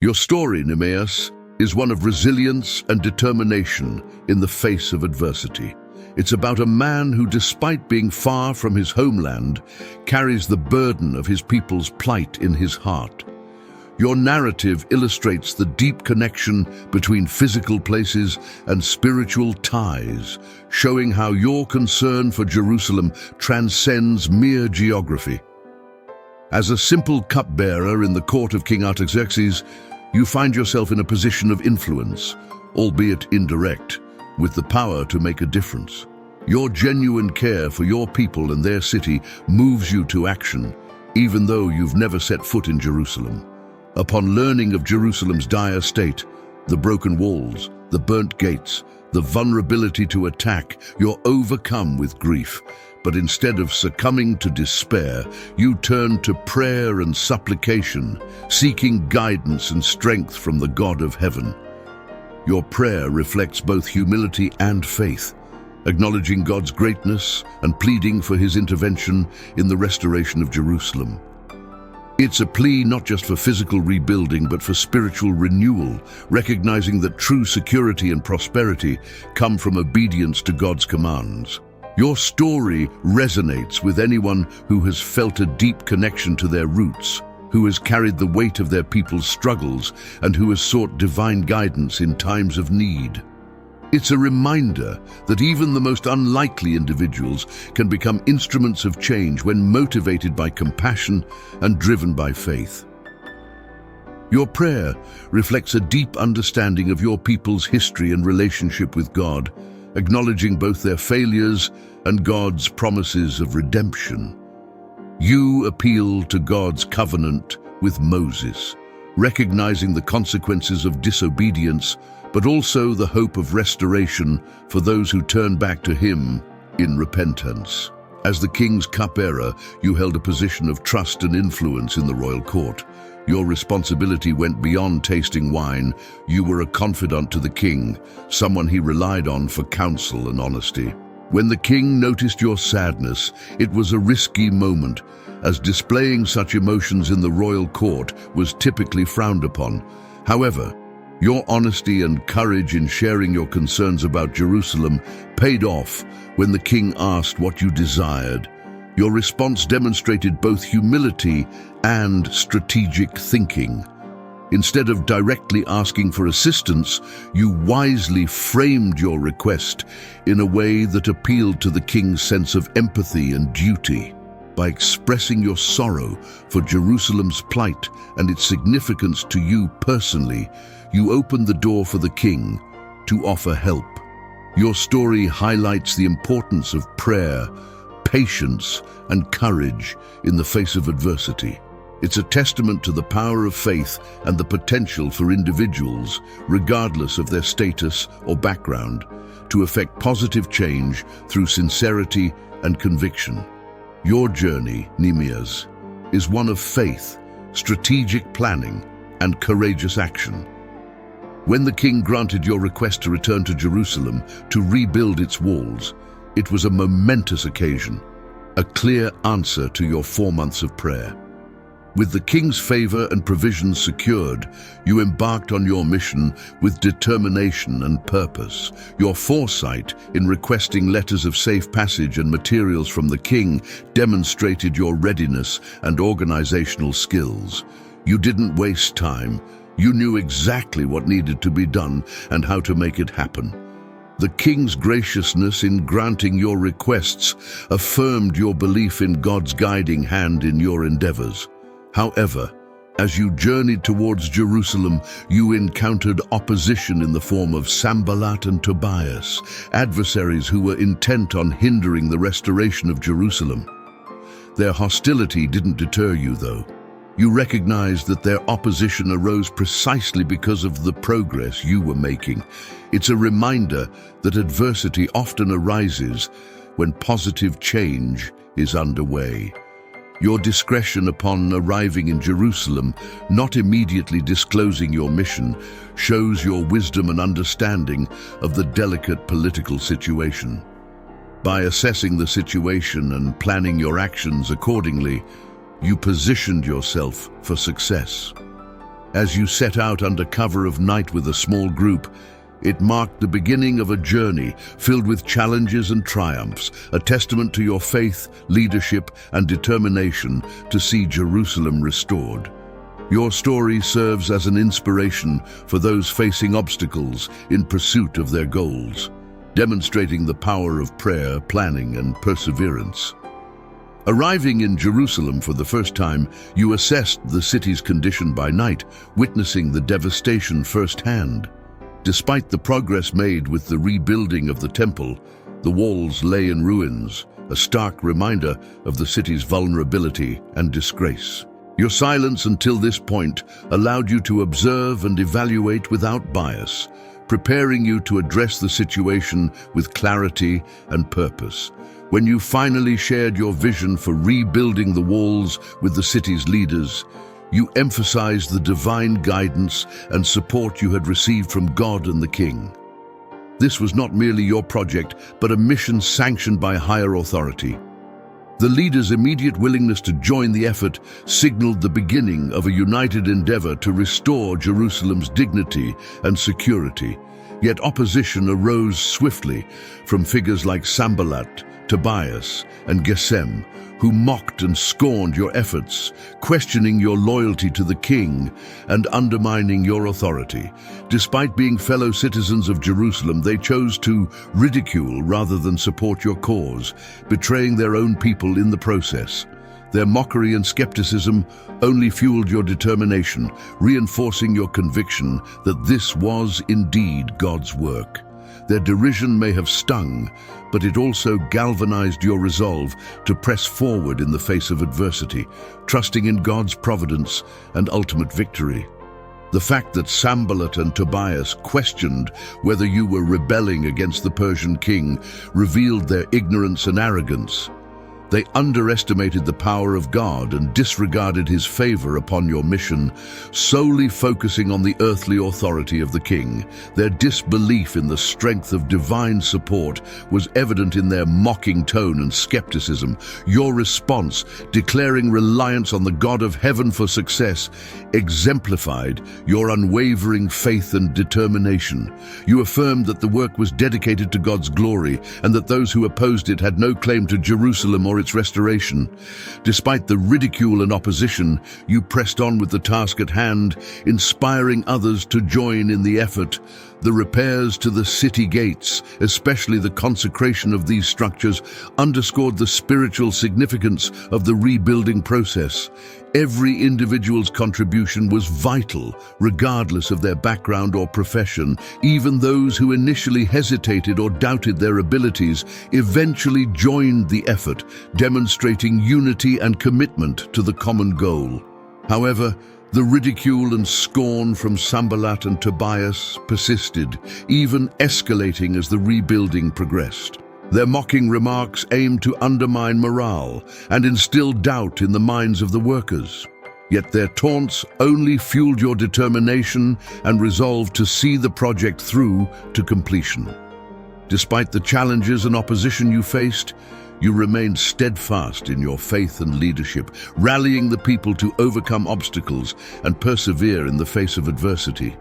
Your story, NEEMIAH, is one of resilience and determination in the face of adversity. It's about a man who, despite being far from his homeland, carries the burden of his people's plight in his heart. Your narrative illustrates the deep connection between physical places and spiritual ties, showing how your concern for Jerusalem transcends mere geography. As a simple cupbearer in the court of King Artaxerxes, you find yourself in a position of influence, albeit indirect, with the power to make a difference. Your genuine care for your people and their city moves you to action, even though you've never set foot in Jerusalem. Upon learning of Jerusalem's dire state, the broken walls, the burnt gates, the vulnerability to attack, you're overcome with grief. But instead of succumbing to despair, you turn to prayer and supplication, seeking guidance and strength from the God of heaven. Your prayer reflects both humility and faith, acknowledging God's greatness and pleading for his intervention in the restoration of Jerusalem. It's a plea not just for physical rebuilding, but for spiritual renewal, recognizing that true security and prosperity come from obedience to God's commands. Your story resonates with anyone who has felt a deep connection to their roots, who has carried the weight of their people's struggles, and who has sought divine guidance in times of need. It's a reminder that even the most unlikely individuals can become instruments of change when motivated by compassion and driven by faith. Your prayer reflects a deep understanding of your people's history and relationship with God, acknowledging both their failures and God's promises of redemption. You appeal to God's covenant with Moses, recognizing the consequences of disobedience, but also the hope of restoration for those who turn back to him in repentance. As the king's cupbearer, you held a position of trust and influence in the royal court. Your responsibility went beyond tasting wine. You were a confidant to the king, someone he relied on for counsel and honesty. When the king noticed your sadness, it was a risky moment, as displaying such emotions in the royal court was typically frowned upon. However, your honesty and courage in sharing your concerns about Jerusalem paid off when the king asked what you desired. Your response demonstrated both humility and strategic thinking. Instead of directly asking for assistance, you wisely framed your request in a way that appealed to the king's sense of empathy and duty. By expressing your sorrow for Jerusalem's plight and its significance to you personally, you opened the door for the king to offer help. Your story highlights the importance of prayer, patience, and courage in the face of adversity. It's a testament to the power of faith and the potential for individuals, regardless of their status or background, to effect positive change through sincerity and conviction. Your journey, NEEMIAH, is one of faith, strategic planning, and courageous action. When the king granted your request to return to Jerusalem to rebuild its walls, it was a momentous occasion, a clear answer to your 4 months of prayer. With the king's favor and provisions secured, you embarked on your mission with determination and purpose. Your foresight in requesting letters of safe passage and materials from the king demonstrated your readiness and organizational skills. You didn't waste time. You knew exactly what needed to be done and how to make it happen. The king's graciousness in granting your requests affirmed your belief in God's guiding hand in your endeavors. However, as you journeyed towards Jerusalem, you encountered opposition in the form of Sanballat and Tobias, adversaries who were intent on hindering the restoration of Jerusalem. Their hostility didn't deter you, though. You recognized that their opposition arose precisely because of the progress you were making. It's a reminder that adversity often arises when positive change is underway. Your discretion upon arriving in Jerusalem, not immediately disclosing your mission, shows your wisdom and understanding of the delicate political situation. By assessing the situation and planning your actions accordingly, you positioned yourself for success. As you set out under cover of night with a small group, it marked the beginning of a journey filled with challenges and triumphs, a testament to your faith, leadership, and determination to see Jerusalem restored. Your story serves as an inspiration for those facing obstacles in pursuit of their goals, demonstrating the power of prayer, planning, and perseverance. Arriving in Jerusalem for the first time, you assessed the city's condition by night, witnessing the devastation firsthand. Despite the progress made with the rebuilding of the temple, the walls lay in ruins, a stark reminder of the city's vulnerability and disgrace. Your silence until this point allowed you to observe and evaluate without bias, preparing you to address the situation with clarity and purpose. When you finally shared your vision for rebuilding the walls with the city's leaders, you emphasized the divine guidance and support you had received from God and the King. This was not merely your project, but a mission sanctioned by higher authority. The leaders' immediate willingness to join the effort signaled the beginning of a united endeavor to restore Jerusalem's dignity and security. Yet opposition arose swiftly from figures like Sanballat, Tobias, and Gesem, who mocked and scorned your efforts, questioning your loyalty to the king and undermining your authority. Despite being fellow citizens of Jerusalem, they chose to ridicule rather than support your cause, betraying their own people in the process. Their mockery and skepticism only fueled your determination, reinforcing your conviction that this was indeed God's work. Their derision may have stung, but it also galvanized your resolve to press forward in the face of adversity, trusting in God's providence and ultimate victory. The fact that Sanballat and Tobias questioned whether you were rebelling against the Persian king revealed their ignorance and arrogance. They underestimated the power of God and disregarded his favor upon your mission, solely focusing on the earthly authority of the king. Their disbelief in the strength of divine support was evident in their mocking tone and skepticism. Your response, declaring reliance on the God of heaven for success, exemplified your unwavering faith and determination. You affirmed that the work was dedicated to God's glory and that those who opposed it had no claim to Jerusalem or its restoration. Despite the ridicule and opposition, you pressed on with the task at hand, inspiring others to join in the effort. The repairs to the city gates, especially the consecration of these structures, underscored the spiritual significance of the rebuilding process. Every individual's contribution was vital, regardless of their background or profession. Even those who initially hesitated or doubted their abilities eventually joined the effort, demonstrating unity and commitment to the common goal. However, the ridicule and scorn from Sanballat and Tobias persisted, even escalating as the rebuilding progressed. Their mocking remarks aimed to undermine morale and instill doubt in the minds of the workers. Yet their taunts only fueled your determination and resolve to see the project through to completion. Despite the challenges and opposition you faced, you remained steadfast in your faith and leadership, rallying the people to overcome obstacles and persevere in the face of adversity.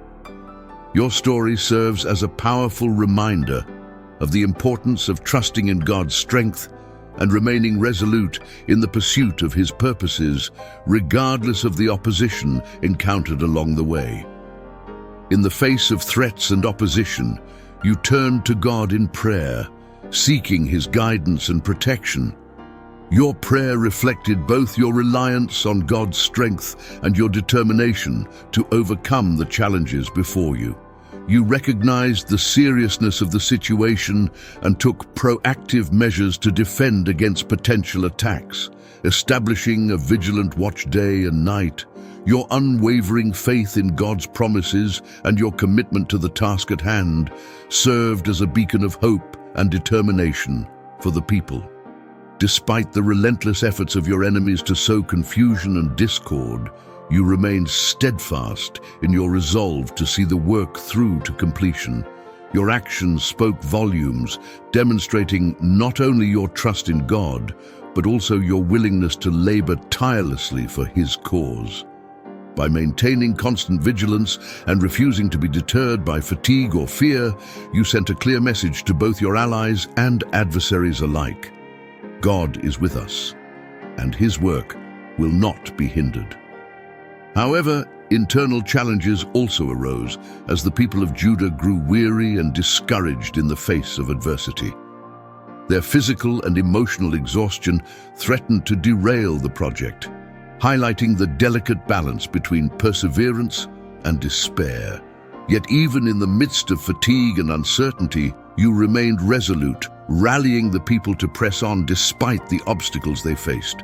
Your story serves as a powerful reminder of the importance of trusting in God's strength and remaining resolute in the pursuit of his purposes, regardless of the opposition encountered along the way. In the face of threats and opposition, you turned to God in prayer, seeking his guidance and protection. Your prayer reflected both your reliance on God's strength and your determination to overcome the challenges before you. You recognized the seriousness of the situation and took proactive measures to defend against potential attacks, establishing a vigilant watch day and night. Your unwavering faith in God's promises and your commitment to the task at hand served as a beacon of hope and determination for the people. Despite the relentless efforts of your enemies to sow confusion and discord, you remained steadfast in your resolve to see the work through to completion. Your actions spoke volumes, demonstrating not only your trust in God, but also your willingness to labor tirelessly for his cause. By maintaining constant vigilance and refusing to be deterred by fatigue or fear, you sent a clear message to both your allies and adversaries alike. God is with us, and His work will not be hindered. However, internal challenges also arose as the people of Judah grew weary and discouraged in the face of adversity. Their physical and emotional exhaustion threatened to derail the project, highlighting the delicate balance between perseverance and despair. Yet even in the midst of fatigue and uncertainty, you remained resolute, rallying the people to press on despite the obstacles they faced.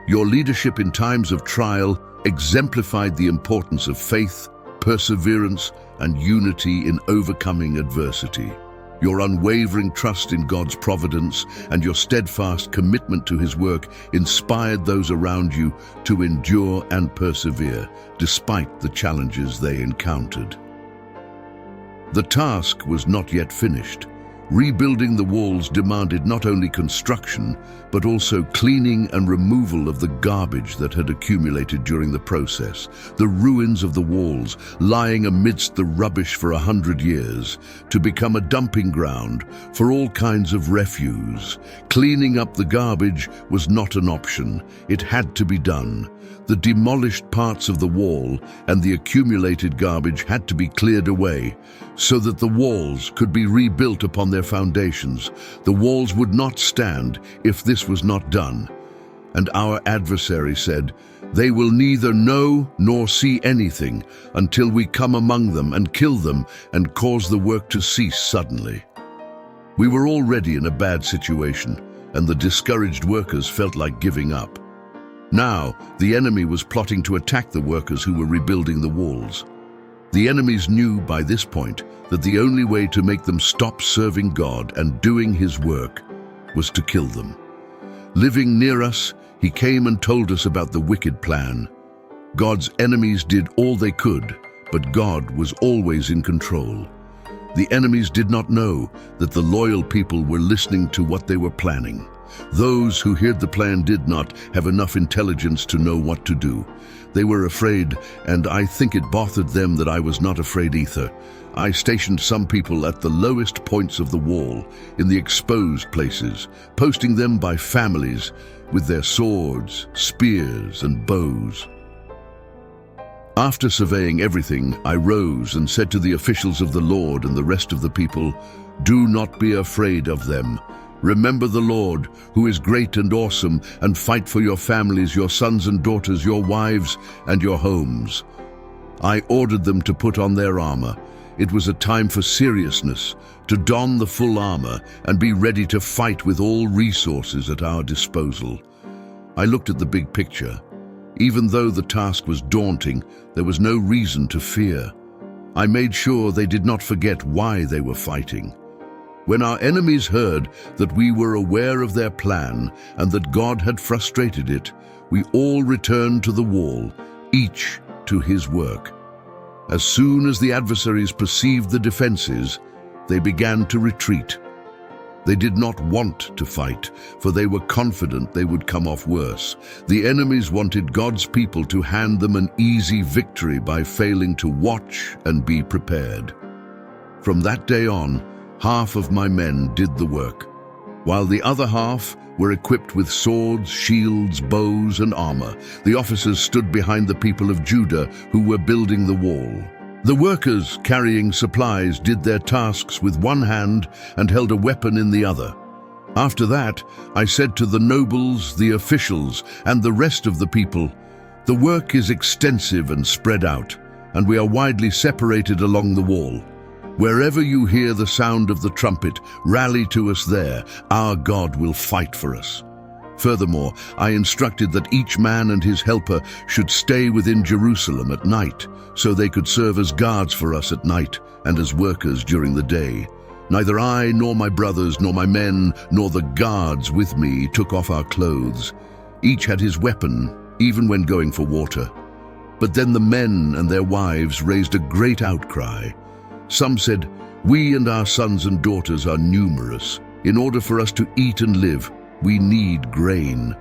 Your leadership in times of trial exemplified the importance of faith, perseverance, and unity in overcoming adversity. Your unwavering trust in God's providence and your steadfast commitment to His work inspired those around you to endure and persevere, despite the challenges they encountered. The task was not yet finished. Rebuilding the walls demanded not only construction, but also cleaning and removal of the garbage that had accumulated during the process. The ruins of the walls, lying amidst the rubbish for 100 years, to become a dumping ground for all kinds of refuse. Cleaning up the garbage was not an option. It had to be done. The demolished parts of the wall and the accumulated garbage had to be cleared away so that the walls could be rebuilt upon their foundations. The walls would not stand if this was not done. And our adversary said, "They will neither know nor see anything until we come among them and kill them and cause the work to cease suddenly." We were already in a bad situation, and the discouraged workers felt like giving up. Now, the enemy was plotting to attack the workers who were rebuilding the walls. The enemies knew by this point that the only way to make them stop serving God and doing His work was to kill them. Living near us, he came and told us about the wicked plan. God's enemies did all they could, but God was always in control. The enemies did not know that the loyal people were listening to what they were planning. Those who heard the plan did not have enough intelligence to know what to do. They were afraid, and I think it bothered them that I was not afraid either. I stationed some people at the lowest points of the wall, in the exposed places, posting them by families with their swords, spears, and bows. After surveying everything, I rose and said to the officials of the Lord and the rest of the people, "Do not be afraid of them. Remember the Lord, who is great and awesome, and fight for your families, your sons and daughters, your wives, and your homes." I ordered them to put on their armor. It was a time for seriousness, to don the full armor and be ready to fight with all resources at our disposal. I looked at the big picture. Even though the task was daunting, there was no reason to fear. I made sure they did not forget why they were fighting. When our enemies heard that we were aware of their plan and that God had frustrated it, we all returned to the wall, each to his work. As soon as the adversaries perceived the defenses, they began to retreat. They did not want to fight, for they were confident they would come off worse. The enemies wanted God's people to hand them an easy victory by failing to watch and be prepared. From that day on, half of my men did the work, while the other half were equipped with swords, shields, bows, and armor. The officers stood behind the people of Judah who were building the wall. The workers carrying supplies did their tasks with one hand and held a weapon in the other. After that, I said to the nobles, the officials, and the rest of the people, "The work is extensive and spread out, and we are widely separated along the wall. Wherever you hear the sound of the trumpet, rally to us there. Our God will fight for us." Furthermore, I instructed that each man and his helper should stay within Jerusalem at night, so they could serve as guards for us at night and as workers during the day. Neither I, nor my brothers, nor my men, nor the guards with me took off our clothes. Each had his weapon, even when going for water. But then the men and their wives raised a great outcry. Some said, "We and our sons and daughters are numerous. In order for us to eat and live, we need grain."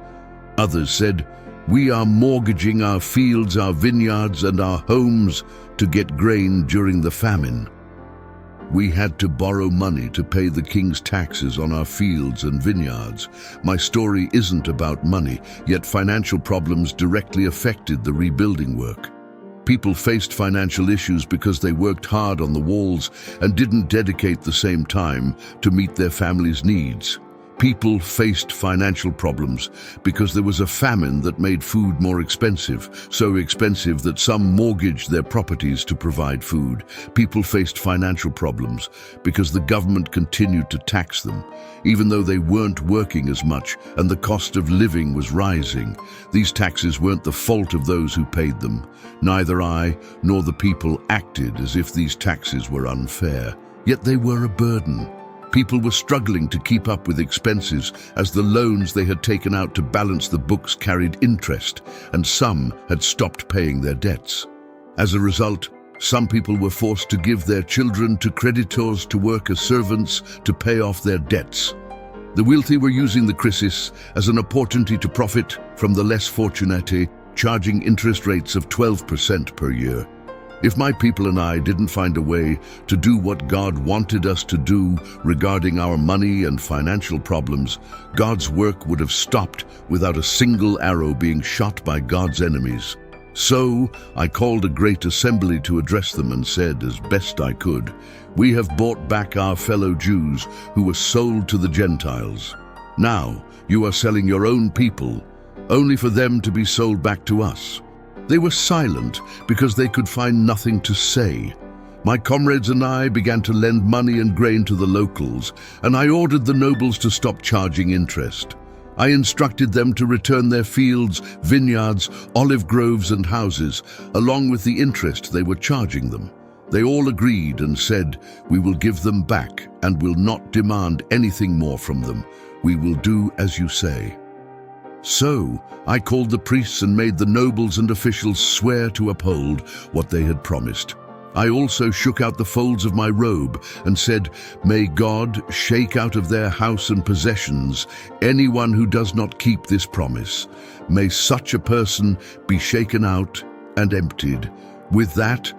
Others said, We are mortgaging our fields, our vineyards, and our homes to get grain during the famine. We had to borrow money to pay the king's taxes on our fields and vineyards. My story isn't about money, yet financial problems directly affected the rebuilding work. People faced financial issues because they worked hard on the walls and didn't dedicate the same time to meet their families' needs. People faced financial problems because there was a famine that made food more expensive, so expensive that some mortgaged their properties to provide food. People faced financial problems because the government continued to tax them, even though they weren't working as much and the cost of living was rising. These taxes weren't the fault of those who paid them. Neither I nor the people acted as if these taxes were unfair, yet they were a burden. People were struggling to keep up with expenses as the loans they had taken out to balance the books carried interest, and some had stopped paying their debts. As a result, some people were forced to give their children to creditors to work as servants to pay off their debts. The wealthy were using the crisis as an opportunity to profit from the less fortunate, charging interest rates of 12% per year. If my people and I didn't find a way to do what God wanted us to do regarding our money and financial problems, God's work would have stopped without a single arrow being shot by God's enemies. So I called a great assembly to address them and said, as best I could, "We have bought back our fellow Jews who were sold to the Gentiles. Now you are selling your own people, only for them to be sold back to us." They were silent because they could find nothing to say. My comrades and I began to lend money and grain to the locals, and I ordered the nobles to stop charging interest. I instructed them to return their fields, vineyards, olive groves, and houses, along with the interest they were charging them. They all agreed and said, "We will give them back and will not demand anything more from them. We will do as you say." So I called the priests and made the nobles and officials swear to uphold what they had promised. I also shook out the folds of my robe and said, "May God shake out of their house and possessions anyone who does not keep this promise. May such a person be shaken out and emptied." With that,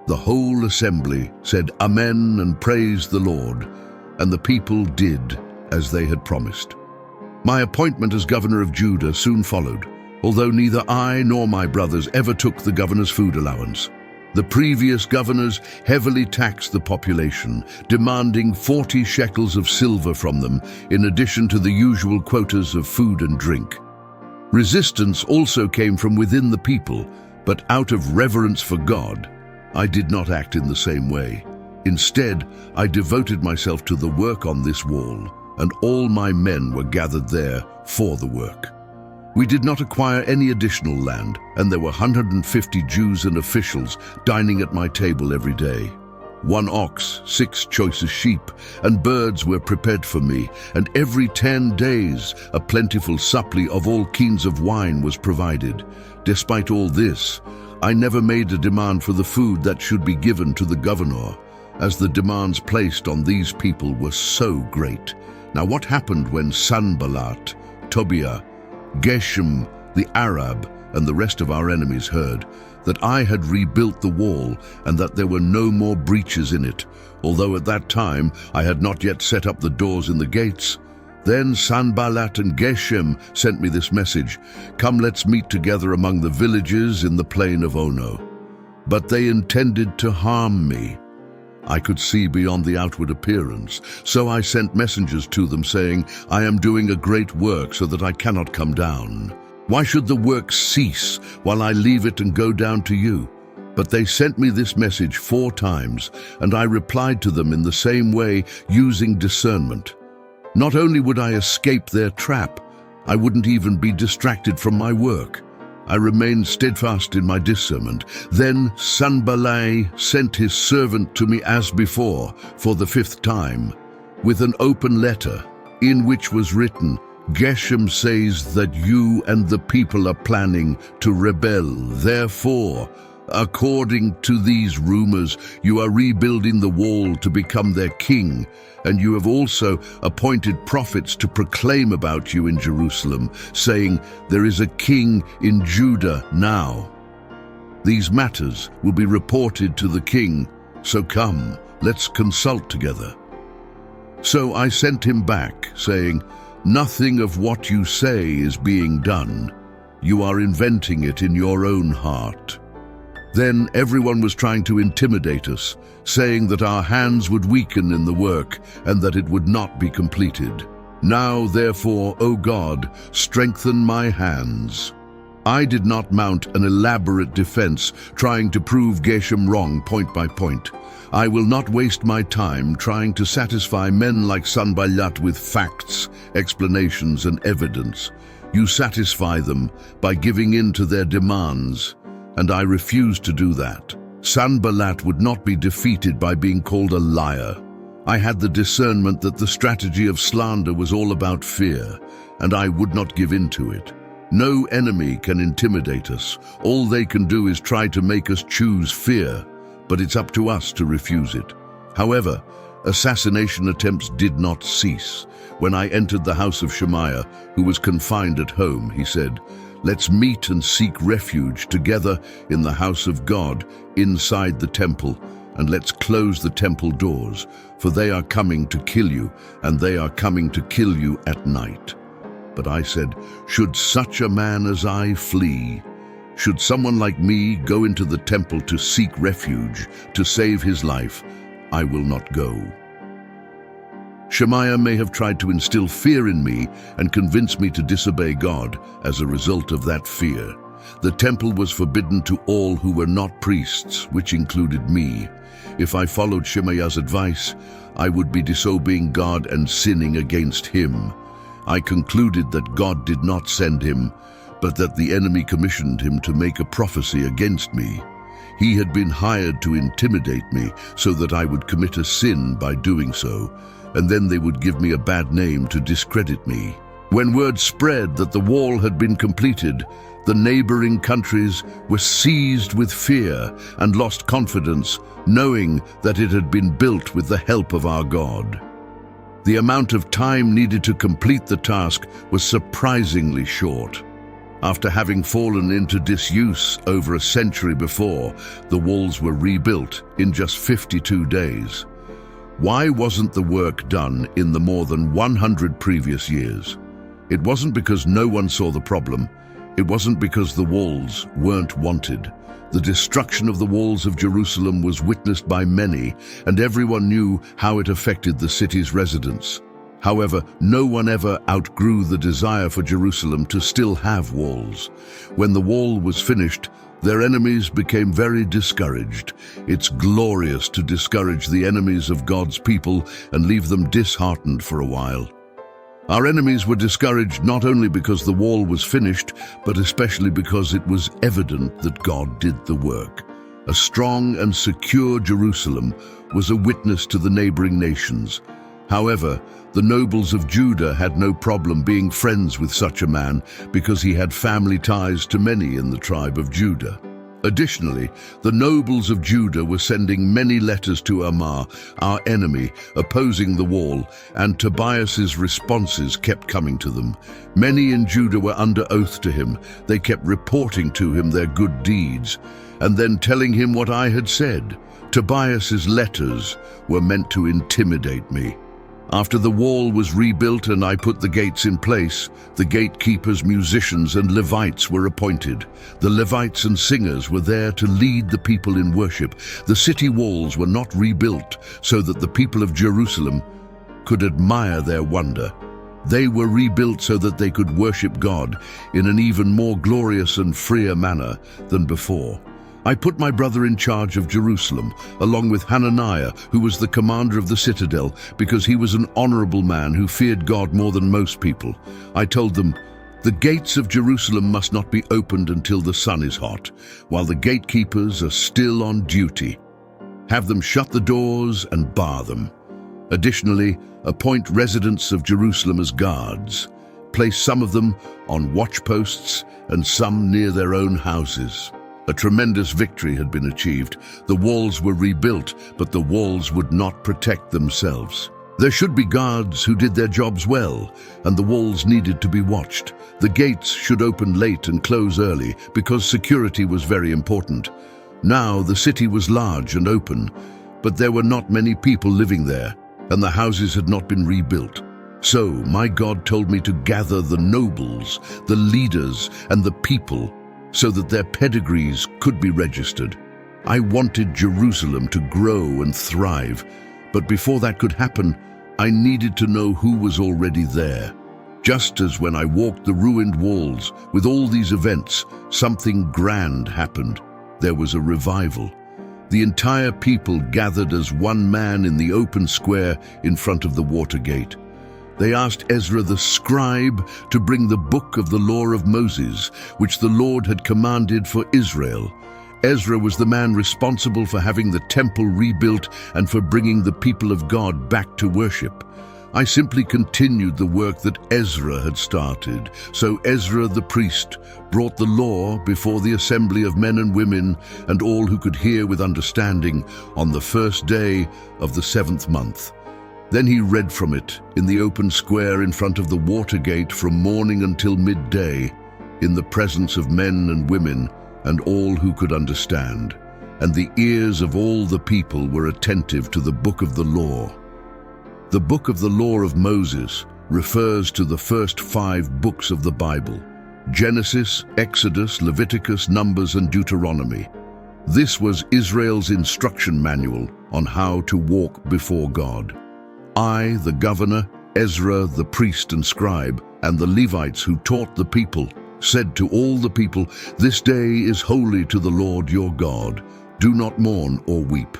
the whole assembly said Amen and praised the Lord, and the people did as they had promised. My appointment as governor of Judah soon followed, although neither I nor my brothers ever took the governor's food allowance. The previous governors heavily taxed the population, demanding 40 shekels of silver from them, in addition to the usual quotas of food and drink. Resistance also came from within the people, but out of reverence for God, I did not act in the same way. Instead, I devoted myself to the work on this wall, and all my men were gathered there for the work. We did not acquire any additional land, and there were 150 Jews and officials dining at my table every day. 1 ox, 6 choicest sheep, and birds were prepared for me, and every 10 days a plentiful supply of all kinds of wine was provided. Despite all this, I never made a demand for the food that should be given to the governor, as the demands placed on these people were so great. Now what happened when Sanballat, Tobiah, Geshem, the Arab, and the rest of our enemies heard that I had rebuilt the wall and that there were no more breaches in it, although at that time I had not yet set up the doors in the gates? Then Sanballat and Geshem sent me this message, "Come, let's meet together among the villages in the plain of Ono." But they intended to harm me. I could see beyond the outward appearance, so I sent messengers to them saying, "I am doing a great work so that I cannot come down. Why should the work cease while I leave it and go down to you?" But they sent me this message 4 times, and I replied to them in the same way, using discernment. Not only would I escape their trap, I wouldn't even be distracted from my work. I remained steadfast in my discernment. Then Sanballat sent his servant to me as before, for the 5th time, with an open letter, in which was written, "Geshem says that you and the people are planning to rebel. Therefore, According to these rumors, you are rebuilding the wall to become their king, and you have also appointed prophets to proclaim about you in Jerusalem, saying, 'There is a king in Judah now.' These matters will be reported to the king, so come, let's consult together." So I sent him back, saying, "Nothing of what you say is being done. You are inventing it in your own heart." Then everyone was trying to intimidate us, saying that our hands would weaken in the work and that it would not be completed. Now, therefore, O God, strengthen my hands. I did not mount an elaborate defense trying to prove Geshem wrong point by point. I will not waste my time trying to satisfy men like Sanballat with facts, explanations, and evidence. You satisfy them by giving in to their demands, and I refuse to do that. Sanballat would not be defeated by being called a liar. I had the discernment that the strategy of slander was all about fear, and I would not give in to it. No enemy can intimidate us. All they can do is try to make us choose fear, but it's up to us to refuse it. However, assassination attempts did not cease. When I entered the house of NEEMIAH, who was confined at home, he said, "Let's meet and seek refuge together in the house of God, inside the temple, and let's close the temple doors, for they are coming to kill you, and they are coming to kill you at night." But I said, "Should such a man as I flee? Should someone like me go into the temple to seek refuge, to save his life? I will not go." NEEMIAH may have tried to instill fear in me and convince me to disobey God as a result of that fear. The temple was forbidden to all who were not priests, which included me. If I followed NEEMIAH's advice, I would be disobeying God and sinning against him. I concluded that God did not send him, but that the enemy commissioned him to make a prophecy against me. He had been hired to intimidate me so that I would commit a sin by doing so, and then they would give me a bad name to discredit me. When word spread that the wall had been completed, the neighboring countries were seized with fear and lost confidence, knowing that it had been built with the help of our God. The amount of time needed to complete the task was surprisingly short. After having fallen into disuse over a century before, the walls were rebuilt in just 52 days. Why wasn't the work done in the more than 100 previous years? It wasn't because no one saw the problem. It wasn't because the walls weren't wanted. The destruction of the walls of Jerusalem was witnessed by many, and everyone knew how it affected the city's residents. However, no one ever outgrew the desire for Jerusalem to still have walls. When the wall was finished, their enemies became very discouraged. It's glorious to discourage the enemies of God's people and leave them disheartened for a while. Our enemies were discouraged not only because the wall was finished, but especially because it was evident that God did the work. A strong and secure Jerusalem was a witness to the neighboring nations. However, the nobles of Judah had no problem being friends with such a man because he had family ties to many in the tribe of Judah. Additionally, the nobles of Judah were sending many letters to Amar, our enemy, opposing the wall, and Tobias's responses kept coming to them. Many in Judah were under oath to him. They kept reporting to him their good deeds, and then telling him what I had said. Tobias's letters were meant to intimidate me. After the wall was rebuilt and I put the gates in place, the gatekeepers, musicians, and Levites were appointed. The Levites and singers were there to lead the people in worship. The city walls were not rebuilt so that the people of Jerusalem could admire their wonder. They were rebuilt so that they could worship God in an even more glorious and freer manner than before. I put my brother in charge of Jerusalem, along with Hananiah, who was the commander of the citadel, because he was an honorable man who feared God more than most people. I told them, "The gates of Jerusalem must not be opened until the sun is hot, while the gatekeepers are still on duty. Have them shut the doors and bar them. Additionally, appoint residents of Jerusalem as guards. Place some of them on watchposts and some near their own houses. A tremendous victory had been achieved. The walls were rebuilt, but the walls would not protect themselves. There should be guards who did their jobs well, and the walls needed to be watched. The gates should open late and close early, because security was very important. Now the city was large and open, but there were not many people living there, and the houses had not been rebuilt. So my God told me to gather the nobles, the leaders, and the people, so that their pedigrees could be registered. I wanted Jerusalem to grow and thrive, but before that could happen, I needed to know who was already there. Just as when I walked the ruined walls with all these events, something grand happened. There was a revival. The entire people gathered as one man in the open square in front of the water gate. They asked Ezra the scribe to bring the book of the law of Moses, which the Lord had commanded for Israel. Ezra was the man responsible for having the temple rebuilt and for bringing the people of God back to worship. I simply continued the work that Ezra had started. So Ezra the priest brought the law before the assembly of men and women and all who could hear with understanding on the first day of the 7th month. Then he read from it in the open square in front of the water gate from morning until midday, in the presence of men and women and all who could understand. And the ears of all the people were attentive to the book of the law. The book of the law of Moses refers to the first 5 books of the Bible: Genesis, Exodus, Leviticus, Numbers, and Deuteronomy. This was Israel's instruction manual on how to walk before God. I, the governor, Ezra, the priest and scribe, and the Levites who taught the people, said to all the people, "This day is holy to the Lord your God. Do not mourn or weep."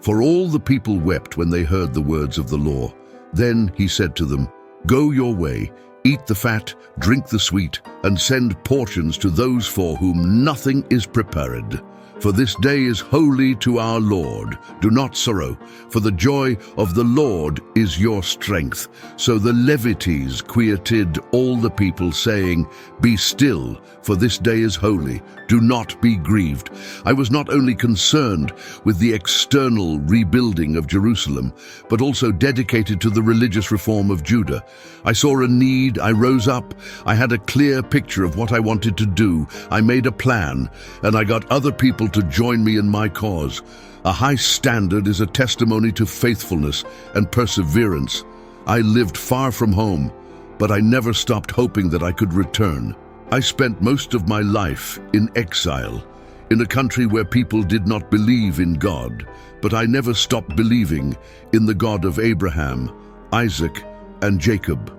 For all the people wept when they heard the words of the law. Then he said to them, "Go your way, eat the fat, drink the sweet, and send portions to those for whom nothing is prepared. For this day is holy to our Lord. Do not sorrow, for the joy of the Lord is your strength." So the Levites quieted all the people, saying, "Be still, for this day is holy. Do not be grieved." I was not only concerned with the external rebuilding of Jerusalem, but also dedicated to the religious reform of Judah. I saw a need, I rose up, I had a clear picture of what I wanted to do, I made a plan, and I got other people to join me in my cause. A high standard is a testimony to faithfulness and perseverance. I lived far from home, but I never stopped hoping that I could return. I spent most of my life in exile, in a country where people did not believe in God, but I never stopped believing in the God of Abraham, Isaac, and Jacob.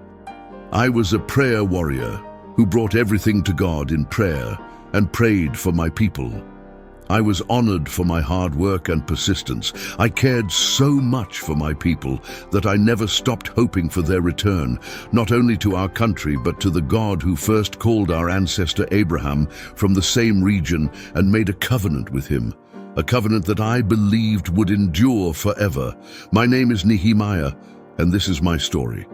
I was a prayer warrior who brought everything to God in prayer and prayed for my people. I was honored for my hard work and persistence. I cared so much for my people that I never stopped hoping for their return, not only to our country, but to the God who first called our ancestor Abraham from the same region and made a covenant with him, a covenant that I believed would endure forever. My name is Nehemiah, and this is my story.